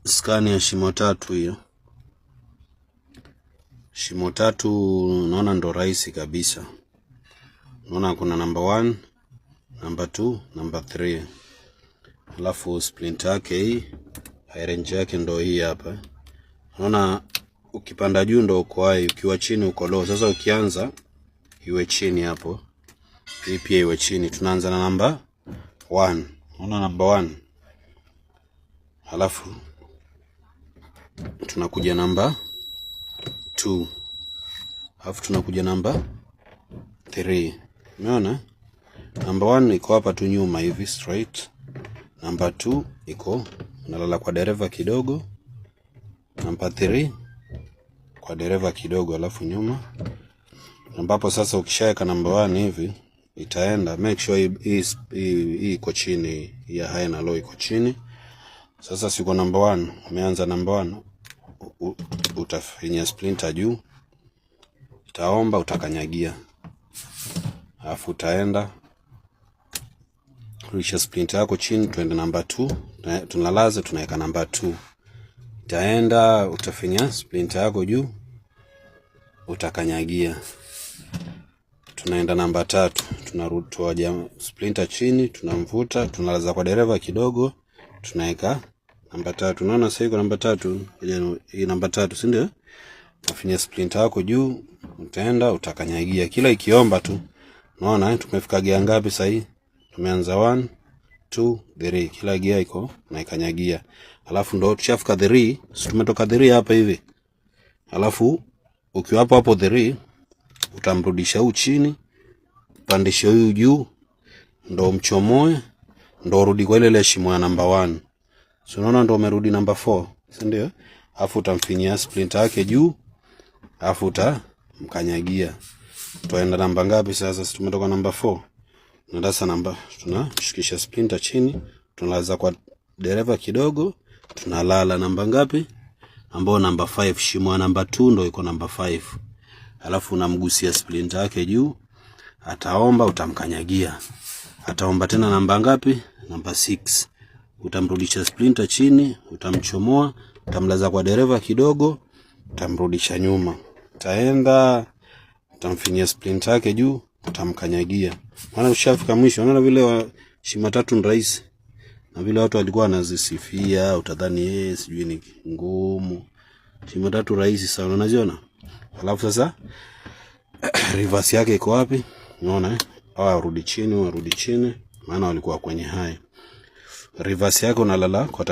Skani ya shimo tatu hiyo. Shimo tatu naona ndo rahisi kabisa. Naona kuna number 1, number 2, number 3. Alafu splint yake hii, high range yake ndo hii hapa. Naona ukipanda juu ndo uko high, ukiwa chini uko low. Sasa ukianza iwe chini hapo. Hii pia iwe chini. Tunaanza na number 1. Naona number 1. Alafu tunakuja number 2. Alafu tunakuja number 3. Umeona? Number 1 iko hapa tu nyuma hivi straight. Number 2 iko nalala kwa dereva kidogo. Number 3 kwa dereva kidogo alafu nyuma. Ambapo sasa ukishaweka number 1 hivi itaenda, make sure hii iko chini, ya high na low iko chini. Sasa siko number 1, umeanza number 1, utafinya splinter juu, itaomba, utakanyagia, alafu utaenda kurudisha splinter yako chini, tuende number 2, tunalaza, tunaweka number 2, itaenda, utafinya splinter yako juu, utakanyagia, tunaenda number 3, tunarudi tuaje splinter chini, tunamvuta, tunalaza kwa dereva kidogo, tunaweka number 3. Unaona sasa iko number 3, hii number 3, si ndio? Unafinya splinter yako juu, utaenda, utakanyagia, kila ikiomba tu. Unaona tumefika gia ngapi sasa hii? Tumeanza 1 2 3, kila gia iko na ikanyagia. Alafu ndo tushafika 3, sisi tumetoka 3 hapa hivi. Alafu ukiwa hapo 3 utamrudisha huyu chini, pandisha huyu juu, ndo mchomoe, ndo rudi kwa ile shimo ya number 1. So unaona ndo umerudi number 4, si ndio? Alafu utamfinyia splinter yake juu, alafu utamkanyagia. Tuenda namba ngapi sasa? Sisi tumetoka number 4. Na sasa namba tunashikisha splinter chini, tunalaza kwa dereva kidogo, tunalala namba ngapi? Ambao number 5, shimo ya number 2 ndo iko number 5. Alafu unamgusia splinter yake juu, ataomba, utamkanyagia. Ataomba tena namba ngapi? Number 6. Utamrudisha splinter chini, utamchomoa, utamlaza kwa dereva kidogo, utamrudisha nyuma. Utaenda, utamfinyia splinter yake juu, utamkanyagia. Maana ushafika mwisho. Unaona vile shimo tatu ni rahisi. Na vile watu walikuwa wanazisifia, utadhani sijui ni ngumu. Shimo tatu rahisi sana, unaziona? Alafu sasa reverse yake iko wapi? Unaona warudi chini, maana walikuwa kwenye high. Reverse yake unalala kwa